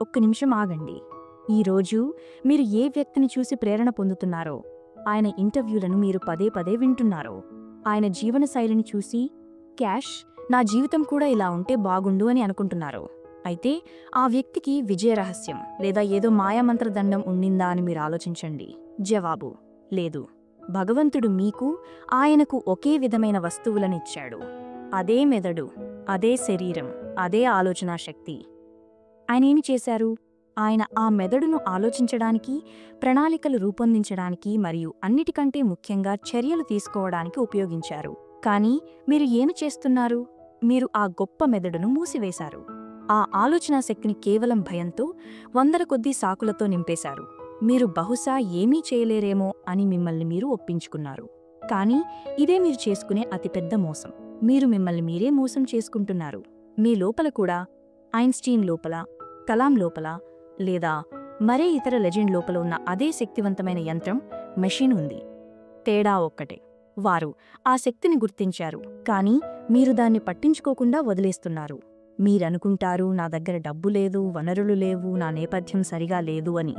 ఒక్క నిమిషం ఆగండి. ఈరోజు మీరు ఏ వ్యక్తిని చూసి ప్రేరణ పొందుతున్నారో, ఆయన ఇంటర్వ్యూలను మీరు పదే పదే వింటున్నారో, ఆయన జీవనశైలిని చూసి క్యాష్ నా జీవితం కూడా ఇలా ఉంటే బాగుండు అని అనుకుంటున్నారో, అయితే ఆ వ్యక్తికి విజయ రహస్యం లేదా ఏదో మాయామంత్రదండం ఉండిందా అని మీరు ఆలోచించండి. జవాబు లేదు. భగవంతుడు మీకు, ఆయనకు ఒకే విధమైన వస్తువులనిచ్చాడు. అదే మెదడు, అదే శరీరం, అదే ఆలోచనా శక్తి. ఆయనేమి చేశారు? ఆయన ఆ మెదడును ఆలోచించడానికి, ప్రణాళికలు రూపొందించడానికి మరియు అన్నిటికంటే ముఖ్యంగా చర్యలు తీసుకోవడానికి ఉపయోగించారు. కానీ మీరు ఏమి చేస్తున్నారు? మీరు ఆ గొప్ప మెదడును మూసివేశారు. ఆ ఆలోచనా శక్తిని కేవలం భయంతో, వందల కొద్దీ సాకులతో నింపేశారు. మీరు బహుశా ఏమీ చేయలేరేమో అని మిమ్మల్ని మీరు ఒప్పించుకున్నారు. కానీ ఇదే మీరు చేసుకునే అతిపెద్ద మోసం. మీరు మిమ్మల్ని మీరే మోసం చేసుకుంటున్నారు. మీ లోపల కూడా, ఐన్స్టీన్ లోపల, కలాం లోపల, లేదా మరే ఇతర లెజెండ్ లోపల ఉన్న అదే శక్తివంతమైన యంత్రం, మెషిన్ ఉంది. తేడా ఒక్కటే, వారు ఆ శక్తిని గుర్తించారు, కానీ మీరు దాన్ని పట్టించుకోకుండా వదిలేస్తున్నారు. మీరనుకుంటారు, నా దగ్గర డబ్బు లేదు, వనరులు లేవు, నా నేపథ్యం సరిగా లేదు అని.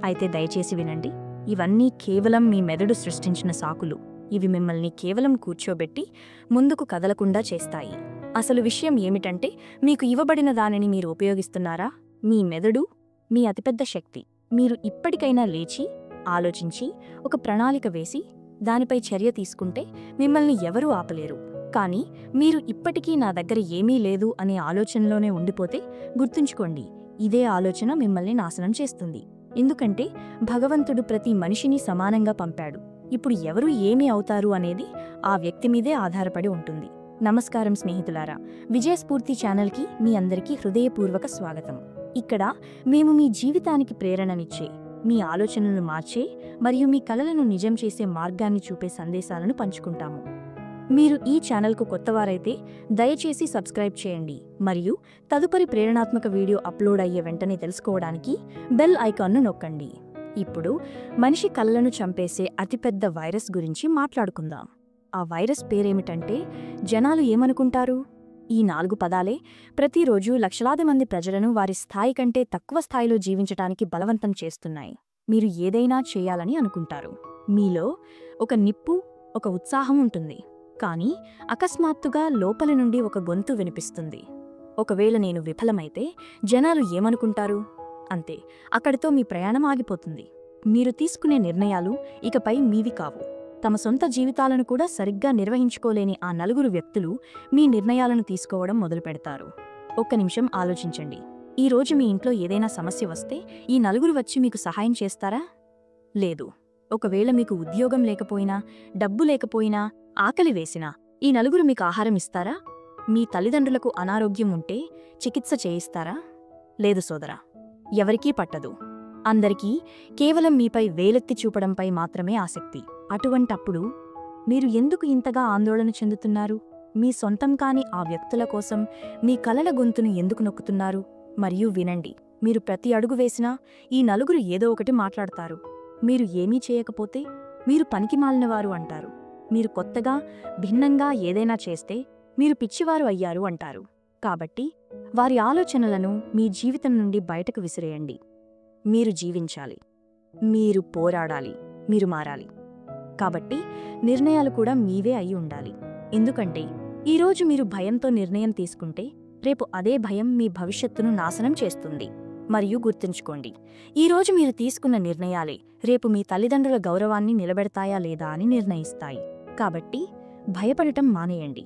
అయితే దయచేసి వినండి, ఇవన్నీ కేవలం మీ మెదడు సృష్టించిన సాకులు. ఇవి మిమ్మల్ని కేవలం కూర్చోబెట్టి ముందుకు కదలకుండా చేస్తాయి. అసలు విషయం ఏమిటంటే, మీకు ఇవ్వబడిన దానిని మీరు ఉపయోగిస్తున్నారా? మీ మెదడు మీ అతిపెద్ద శక్తి. మీరు ఇప్పటికైనా లేచి, ఆలోచించి, ఒక ప్రణాళిక వేసి, దానిపై చర్య తీసుకుంటే మిమ్మల్ని ఎవరూ ఆపలేరు. కానీ మీరు ఇప్పటికీ నా దగ్గర ఏమీ లేదు అనే ఆలోచనలోనే ఉండిపోతే గుర్తుంచుకోండి, ఇదే ఆలోచన మిమ్మల్ని నాశనం చేస్తుంది. ఎందుకంటే భగవంతుడు ప్రతి మనిషిని సమానంగా పంపాడు. ఇప్పుడు ఎవరు ఏమి అవుతారు అనేది ఆ వ్యక్తి మీదే ఆధారపడి ఉంటుంది. నమస్కారం స్నేహితులారా, విజయస్ఫూర్తి ఛానల్కి మీ అందరికీ హృదయపూర్వక స్వాగతం. ఇక్కడ మేము మీ జీవితానికి ప్రేరణనిచ్చే, మీ ఆలోచనలను మార్చే మరియు మీ కలలను నిజం చేసే మార్గాన్ని చూపే సందేశాలను పంచుకుంటాము. మీరు ఈ ఛానల్కు కొత్తవారైతే దయచేసి సబ్స్క్రైబ్ చేయండి మరియు తదుపరి ప్రేరణాత్మక వీడియో అప్లోడ్ అయ్యే వెంటనే తెలుసుకోవడానికి బెల్ ఐకాన్ను నొక్కండి. ఇప్పుడు మనిషి కలలను చంపేసే అతిపెద్ద వైరస్ గురించి మాట్లాడుకుందాం. ఆ వైరస్ పేరేమిటంటే, జనాలు ఏమనుకుంటారు? ఈ 4 పదాలే ప్రతిరోజు లక్షలాది మంది ప్రజలను వారి స్థాయి కంటే తక్కువ స్థాయిలో జీవించటానికి బలవంతం చేస్తున్నాయి. మీరు ఏదైనా చేయాలని అనుకుంటారు. మీలో ఒక నిప్పు, ఒక ఉత్సాహం ఉంటుంది. కానీ అకస్మాత్తుగా లోపలి నుండి ఒక గొంతు వినిపిస్తుంది, ఒకవేళ నేను విఫలమైతే జనాలు ఏమనుకుంటారు? అంతే, అక్కడితో మీ ప్రయాణం ఆగిపోతుంది. మీరు తీసుకునే నిర్ణయాలు ఇకపై మీవి కావు. తమ సొంత జీవితాలను కూడా సరిగ్గా నిర్వహించుకోలేని ఆ 4 వ్యక్తులు మీ నిర్ణయాలను తీసుకోవడం మొదలుపెడతారు. ఒక్క నిమిషం ఆలోచించండి. ఈరోజు మీ ఇంట్లో ఏదైనా సమస్య వస్తే ఈ 4 వచ్చి మీకు సహాయం చేస్తారా? లేదు. ఒకవేళ మీకు ఉద్యోగం లేకపోయినా, డబ్బు లేకపోయినా, ఆకలి వేసినా ఈ 4 మీకు ఆహారం ఇస్తారా? మీ తల్లిదండ్రులకు అనారోగ్యం ఉంటే చికిత్స చేయిస్తారా? లేదు సోదరా, ఎవరికీ పట్టదు. అందరికీ కేవలం మీపై వేలెత్తి చూపడంపై మాత్రమే ఆసక్తి. అటువంటప్పుడు మీరు ఎందుకు ఇంతగా ఆందోళన చెందుతున్నారు? మీ సొంతం కాని ఆ వ్యక్తుల కోసం మీ కలల గొంతును ఎందుకు నొక్కుతున్నారు? మరియు వినండి, మీరు ప్రతి అడుగు వేసినా ఈ 4 ఏదో ఒకటి మాట్లాడతారు. మీరు ఏమీ చేయకపోతే మీరు పనికిమాలినవారు అంటారు. మీరు కొత్తగా, భిన్నంగా ఏదైనా చేస్తే మీరు పిచ్చివారు అయ్యారు అంటారు. కాబట్టి వారి ఆలోచనలను మీ జీవితం నుండి బయటకు విసిరేయండి. మీరు జీవించాలి, మీరు పోరాడాలి, మీరు మారాలి. కాబట్టి నిర్ణయాలు కూడా మీవే అయి ఉండాలి. ఎందుకంటే ఈరోజు మీరు భయంతో నిర్ణయం తీసుకుంటే రేపు అదే భయం మీ భవిష్యత్తును నాశనం చేస్తుంది. మరియు గుర్తుంచుకోండి, ఈరోజు మీరు తీసుకున్న నిర్ణయాలే రేపు మీ తల్లిదండ్రుల గౌరవాన్ని నిలబెడతాయా లేదా అని నిర్ణయిస్తాయి. కాబట్టి భయపడటం మానేయండి,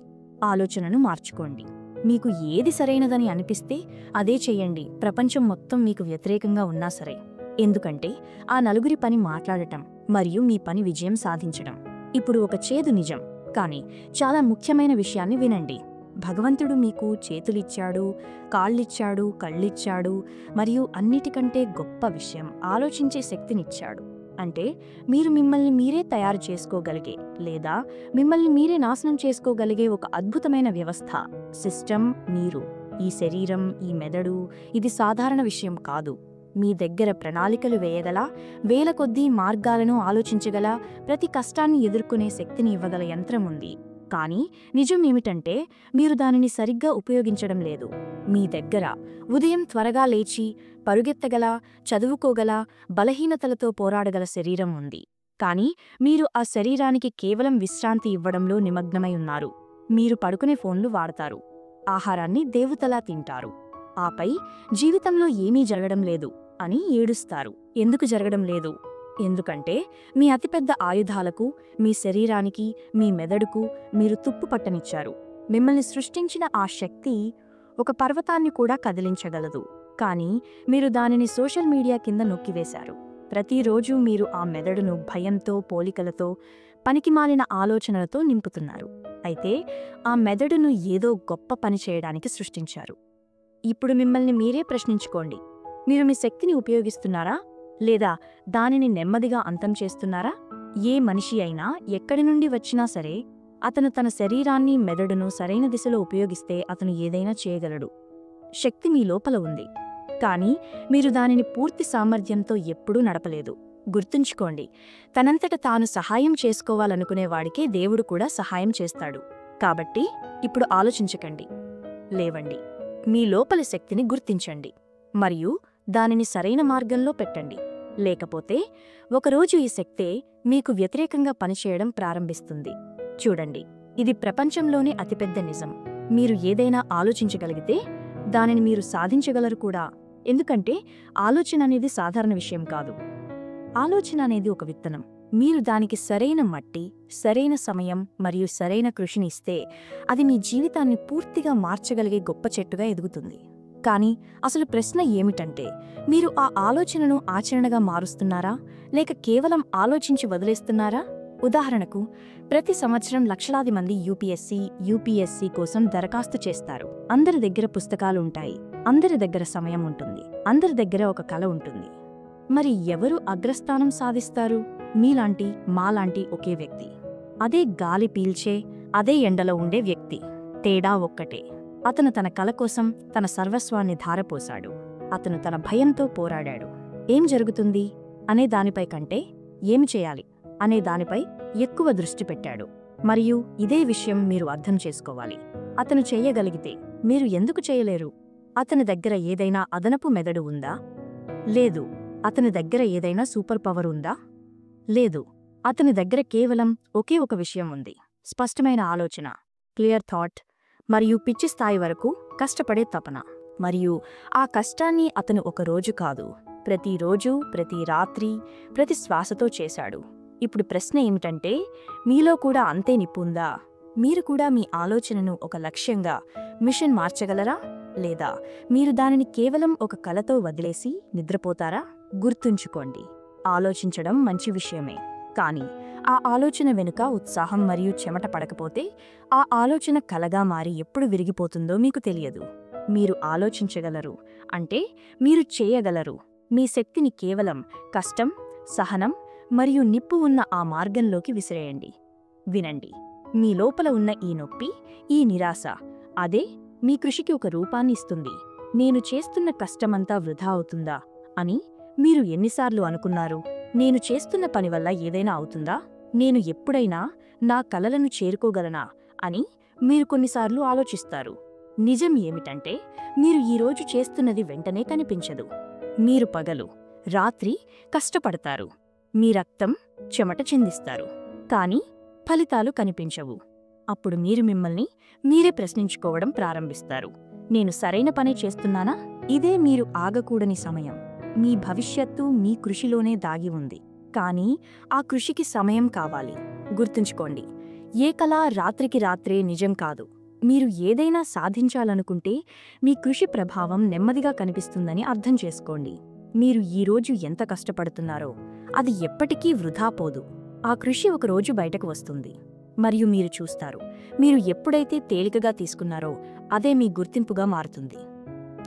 ఆలోచనను మార్చుకోండి. మీకు ఏది సరైనదని అనిపిస్తే అదే చెయ్యండి, ప్రపంచం మొత్తం మీకు వ్యతిరేకంగా ఉన్నా సరే. ఎందుకంటే ఆ 4 పని మాట్లాడటం మరియు మీ పని విజయం సాధించడం. ఇప్పుడు ఒక చేదు నిజం, కానీ చాలా ముఖ్యమైన విషయాన్ని వినండి. భగవంతుడు మీకు చేతులిచ్చాడు, కాళ్ళిచ్చాడు, కళ్ళిచ్చాడు మరియు అన్నిటికంటే గొప్ప విషయం, ఆలోచించే శక్తినిచ్చాడు. అంటే మీరు మిమ్మల్ని మీరే తయారు చేసుకోగలిగే లేదా మిమ్మల్ని మీరే నాశనం చేసుకోగలిగే ఒక అద్భుతమైన వ్యవస్థ, సిస్టమ్ మీరు. ఈ శరీరం, ఈ మెదడు, ఇది సాధారణ విషయం కాదు. మీ దగ్గర ప్రణాళికలు వేయగల, వేల కొద్దీ మార్గాలను ఆలోచించగల, ప్రతి కష్టాన్ని ఎదుర్కొనే శక్తిని ఇవ్వగల యంత్రం ఉంది. కానీ నిజం ఏమిటంటే మీరు దానిని సరిగ్గా ఉపయోగించడం లేదు. మీ దగ్గర ఉదయం త్వరగా లేచి పరుగెత్తగల, చదువుకోగల, బలహీనతలతో పోరాడగల శరీరం ఉంది. కానీ మీరు ఆ శరీరానికి కేవలం విశ్రాంతి ఇవ్వడంలో నిమగ్నమై ఉన్నారు. మీరు పడుకునే ఫోన్లు వాడతారు, ఆహారాన్ని దేవతలా తింటారు, ఆపై జీవితంలో ఏమీ జరగడం లేదు అని ఏడుస్తారు. ఎందుకు జరగడం లేదు? ఎందుకంటే మీ అతిపెద్ద ఆయుధాలకు, మీ శరీరానికి, మీ మెదడుకు మీరు తుప్పు పట్టనిచ్చారు. మిమ్మల్ని సృష్టించిన ఆ శక్తి ఒక పర్వతాన్ని కూడా కదిలించగలదు. కానీ మీరు దానిని సోషల్ మీడియా కింద నొక్కివేశారు. ప్రతిరోజూ మీరు ఆ మెదడును భయంతో, పోలికలతో, పనికిమాలిన ఆలోచనలతో నింపుతున్నారు. అయితే ఆ మెదడును ఏదో గొప్ప పని చేయడానికి సృష్టించారు. ఇప్పుడు మిమ్మల్ని మీరే ప్రశ్నించుకోండి. మీరు మీ శక్తిని ఉపయోగిస్తున్నారా, లేదా దానిని నెమ్మదిగా అంతం చేస్తున్నారా? ఏ మనిషి అయినా ఎక్కడి నుండి వచ్చినా సరే, అతను తన శరీరాన్ని, మెదడును సరైన దిశలో ఉపయోగిస్తే అతను ఏదైనా చేయగలడు. శక్తి మీ లోపల ఉంది, కానీ మీరు దానిని పూర్తి సామర్థ్యంతో ఎప్పుడూ నడపలేదు. గుర్తుంచుకోండి, తనంతట తాను సహాయం చేసుకోవాలనుకునేవాడికే దేవుడు కూడా సహాయం చేస్తాడు. కాబట్టి ఇప్పుడు ఆలోచించకండి, లేవండి. మీ లోపలి శక్తిని గుర్తించండి మరియు దానిని సరైన మార్గంలో పెట్టండి. లేకపోతే ఒకరోజు ఈ శక్తే మీకు వ్యతిరేకంగా పనిచేయడం ప్రారంభిస్తుంది. చూడండి, ఇది ప్రపంచంలోనే అతిపెద్ద నిజం. మీరు ఏదైనా ఆలోచించగలిగితే దానిని మీరు సాధించగలరు కూడా. ఎందుకంటే ఆలోచన అనేది సాధారణ విషయం కాదు. ఆలోచన అనేది ఒక విత్తనం. మీరు దానికి సరైన మట్టి, సరైన సమయం మరియు సరైన కృషిని ఇస్తే అది మీ జీవితాన్ని పూర్తిగా మార్చగలిగే గొప్ప చెట్టుగా ఎదుగుతుంది. కానీ అసలు ప్రశ్న ఏమిటంటే, మీరు ఆ ఆలోచనను ఆచరణగా మారుస్తున్నారా, లేక కేవలం ఆలోచించి వదిలేస్తున్నారా? ఉదాహరణకు, ప్రతి సంవత్సరం లక్షలాది మంది యూపీఎస్సీ కోసం దరఖాస్తు చేస్తారు. అందరి దగ్గర పుస్తకాలు ఉంటాయి, అందరి దగ్గర సమయం ఉంటుంది, అందరి దగ్గర ఒక కల ఉంటుంది. మరి ఎవరు అగ్రస్థానం సాధిస్తారు? మీలాంటి, మాలాంటి ఒకే వ్యక్తి. అదే గాలి పీల్చే, అదే ఎండలో ఉండే వ్యక్తి. తేడా ఒక్కటే, అతను తన కల కోసం తన సర్వస్వాన్ని ధారపోశాడు. అతను తన భయంతో పోరాడాడు. ఏం జరుగుతుంది అనే దానిపై కంటే ఏమి చేయాలి అనే దానిపై ఎక్కువ దృష్టి పెట్టాడు. మరియు ఇదే విషయం మీరు అర్థం చేసుకోవాలి. అతను చేయగలిగితే మీరు ఎందుకు చేయలేరు? అతని దగ్గర ఏదైనా అదనపు మెదడు ఉందా? లేదు. అతని దగ్గర ఏదైనా సూపర్ పవర్ ఉందా? లేదు. అతని దగ్గర కేవలం ఒకే ఒక విషయం ఉంది: స్పష్టమైన ఆలోచన, క్లియర్ థాట్, మరియు పిచ్చి స్థాయి వరకు కష్టపడే తపన. మరియు ఆ కష్టాన్ని అతను ఒక రోజు కాదు, ప్రతిరోజు, ప్రతి రాత్రి, ప్రతి శ్వాసతో చేశాడు. ఇప్పుడు ప్రశ్న ఏమిటంటే, మీలో కూడా అంతే నిప్పుందా? మీరు కూడా మీ ఆలోచనను ఒక లక్ష్యంగా, మిషన్ మార్చగలరా? లేదా మీరు దానిని కేవలం ఒక కలతో వదిలేసి నిద్రపోతారా? గుర్తుంచుకోండి, ఆలోచించడం మంచి విషయమే, కానీ ఆ ఆలోచన వెనుక ఉత్సాహం మరియు చెమట పడకపోతే ఆ ఆలోచన కలగా మారి ఎప్పుడు విరిగిపోతుందో మీకు తెలియదు. మీరు ఆలోచించగలరు అంటే మీరు చేయగలరు. మీ శక్తిని కేవలం కష్టం, సహనం మరియు నిప్పు ఉన్న ఆ మార్గంలోకి విసిరేయండి. వినండి, మీ లోపల ఉన్న ఈ నొప్పి, ఈ నిరాశ, అదే మీ కృషికి ఒక రూపాన్ని ఇస్తుంది. నేను చేస్తున్న కష్టమంతా వృధా అవుతుందా అని మీరు ఎన్నిసార్లు అనుకున్నారు? నేను చేస్తున్న పని వల్ల ఏదైనా అవుతుందా? నేను ఎప్పుడైనా నా కలలను చేరుకోగలనా అని మీరు కొన్నిసార్లు ఆలోచిస్తారు. నిజం ఏమిటంటే, మీరు ఈరోజు చేస్తున్నది వెంటనే కనిపించదు. మీరు పగలు, రాత్రి కష్టపడతారు, మీ రక్తం, చెమట చిందిస్తారు, కానీ ఫలితాలు కనిపించవు. అప్పుడు మీరు మిమ్మల్ని మీరే ప్రశ్నించుకోవడం ప్రారంభిస్తారు. నేను సరైన పని చేస్తున్నానా? ఇదే మీరు ఆగకూడని సమయం. మీ భవిష్యత్తు మీ కృషిలోనే దాగి ఉంది, కానీ ఆ కృషికి సమయం కావాలి. గుర్తుంచుకోండి, ఏ కళ రాత్రికి రాత్రే నిజం కాదు. మీరు ఏదైనా సాధించాలనుకుంటే మీ కృషి ప్రభావం నెమ్మదిగా కనిపిస్తుందని అర్థం చేసుకోండి. మీరు ఈరోజు ఎంత కష్టపడుతున్నారో అది ఎప్పటికీ వృధా పోదు. ఆ కృషి ఒకరోజు బయటకు వస్తుంది మరియు మీరు చూస్తారు, మీరు ఎప్పుడైతే తేలికగా తీసుకున్నారో అదే మీ గుర్తింపుగా మారుతుంది.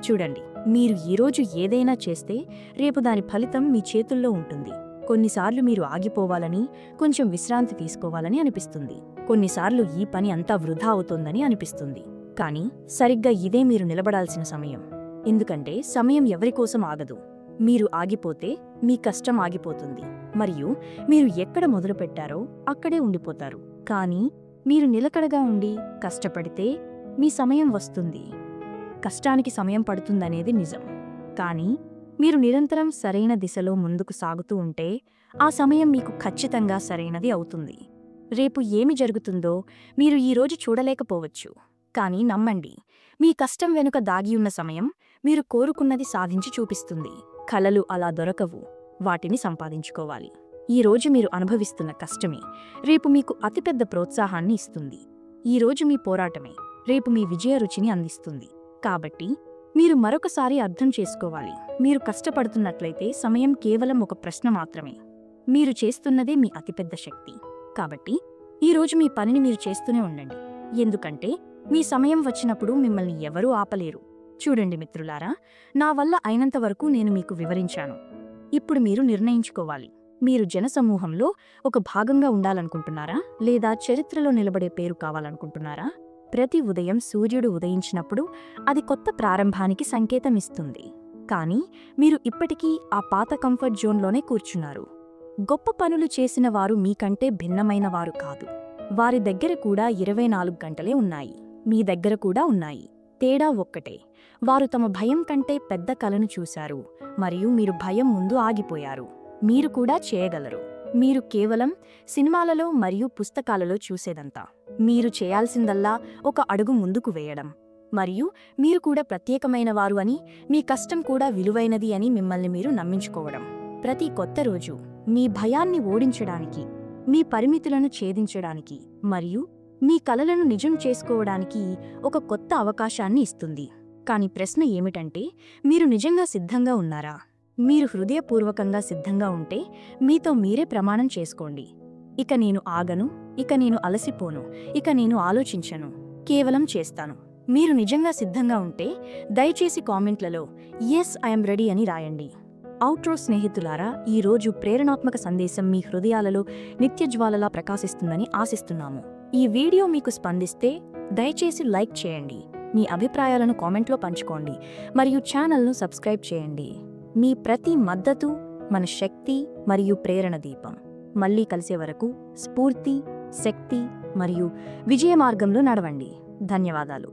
చూడండి, మీరు ఈరోజు ఏదైనా చేస్తే రేపు దాని ఫలితం మీ చేతుల్లో ఉంటుంది. కొన్నిసార్లు మీరు ఆగిపోవాలని, కొంచెం విశ్రాంతి తీసుకోవాలని అనిపిస్తుంది. కొన్నిసార్లు ఈ పని అంతా వృధా అవుతోందని అనిపిస్తుంది. కానీ సరిగ్గా ఇదే మీరు నిలబడాల్సిన సమయం. ఎందుకంటే సమయం ఎవరికోసం ఆగదు. మీరు ఆగిపోతే మీ కష్టం ఆగిపోతుంది మరియు మీరు ఎక్కడ మొదలుపెట్టారో అక్కడే ఉండిపోతారు. కానీ మీరు నిలకడగా ఉండి కష్టపడితే మీ సమయం వస్తుంది. కష్టానికి సమయం పడుతుందనేది నిజం. కానీ మీరు నిరంతరం సరైన దిశలో ముందుకు సాగుతూ ఉంటే ఆ సమయం మీకు ఖచ్చితంగా సరైనది అవుతుంది. రేపు ఏమి జరుగుతుందో మీరు ఈరోజు చూడలేకపోవచ్చు. కానీ నమ్మండి, మీ కష్టం వెనుక దాగియున్న సమయం మీరు కోరుకున్నది సాధించి చూపిస్తుంది. కలలు అలా దొరకవు, వాటిని సంపాదించుకోవాలి. ఈరోజు మీరు అనుభవిస్తున్న కష్టమే రేపు మీకు అతిపెద్ద ప్రోత్సాహాన్ని ఇస్తుంది. ఈరోజు మీ పోరాటమే రేపు మీ విజయ రుచిని అందిస్తుంది. కాబట్టి మీరు మరొకసారి అర్థం చేసుకోవాలి, మీరు కష్టపడుతున్నట్లయితే సమయం కేవలం ఒక ప్రశ్న మాత్రమే. మీరు చేస్తున్నదే మీ అతిపెద్ద శక్తి. కాబట్టి ఈరోజు మీ పనిని మీరు చేస్తూనే ఉండండి, ఎందుకంటే మీ సమయం వచ్చినప్పుడు మిమ్మల్ని ఎవరూ ఆపలేరు. చూడండి మిత్రులారా, నా వల్ల అయినంతవరకు నేను మీకు వివరించాను. ఇప్పుడు మీరు నిర్ణయించుకోవాలి, మీరు జనసమూహంలో ఒక భాగంగా ఉండాలనుకుంటున్నారా లేదా చరిత్రలో నిలబడే పేరు కావాలనుకుంటున్నారా? ప్రతి ఉదయం సూర్యుడు ఉదయించినప్పుడు అది కొత్త ప్రారంభానికి సంకేతమిస్తుంది. కానీ మీరు ఇప్పటికీ ఆ పాత కంఫర్ట్ జోన్లోనే కూర్చున్నారు. గొప్ప పనులు చేసిన వారు మీకంటే భిన్నమైన వారు కాదు. వారి దగ్గర కూడా 24 గంటలే ఉన్నాయి, మీ దగ్గర కూడా ఉన్నాయి. తేడా ఒక్కటే, వారు తమ భయం కంటే పెద్ద కలను చూశారు మరియు మీరు భయం ముందు ఆగిపోయారు. మీరు కూడా చేయగలరు. మీరు కేవలం సినిమాలలో మరియు పుస్తకాలలో చూసేదంతా. మీరు చేయాల్సిందల్లా ఒక అడుగు ముందుకు వేయడం, మరియు మీరు కూడా ప్రత్యేకమైనవారు అని, మీ కష్టం కూడా విలువైనది అని మిమ్మల్ని మీరు నమ్మించుకోవడం. ప్రతి కొత్త రోజు మీ భయాన్ని ఓడించడానికి, మీ పరిమితులను ఛేదించడానికి మరియు మీ కలలను నిజం చేసుకోవడానికి ఒక కొత్త అవకాశాన్ని ఇస్తుంది. కానీ ప్రశ్న ఏమిటంటే, మీరు నిజంగా సిద్ధంగా ఉన్నారా? మీరు హృదయపూర్వకంగా సిద్ధంగా ఉంటే మీతో మీరే ప్రమాణం చేసుకోండి, ఇక నేను ఆగను, ఇక నేను అలసిపోను, ఇక నేను ఆలోచించను, కేవలం చేస్తాను. మీరు నిజంగా సిద్ధంగా ఉంటే దయచేసి కామెంట్లలో "ఎస్ ఐఎమ్ రెడీ" అని రాయండి. అవుట్రో స్నేహితులారా, ఈరోజు ప్రేరణాత్మక సందేశం మీ హృదయాలలో నిత్యజ్వాలలా ప్రకాశిస్తుందని ఆశిస్తున్నాము. ఈ వీడియో మీకు స్పందిస్తే దయచేసి లైక్ చేయండి, మీ అభిప్రాయాలను కామెంట్లో పంచుకోండి మరియు ఛానల్ను సబ్స్క్రైబ్ చేయండి. మీ ప్రతి మద్దతు మన శక్తి మరియు ప్రేరణ దీపం. మళ్ళీ కలిసే వరకు స్ఫూర్తి, శక్తి మరియు విజయ మార్గంలో నడవండి. ధన్యవాదాలు.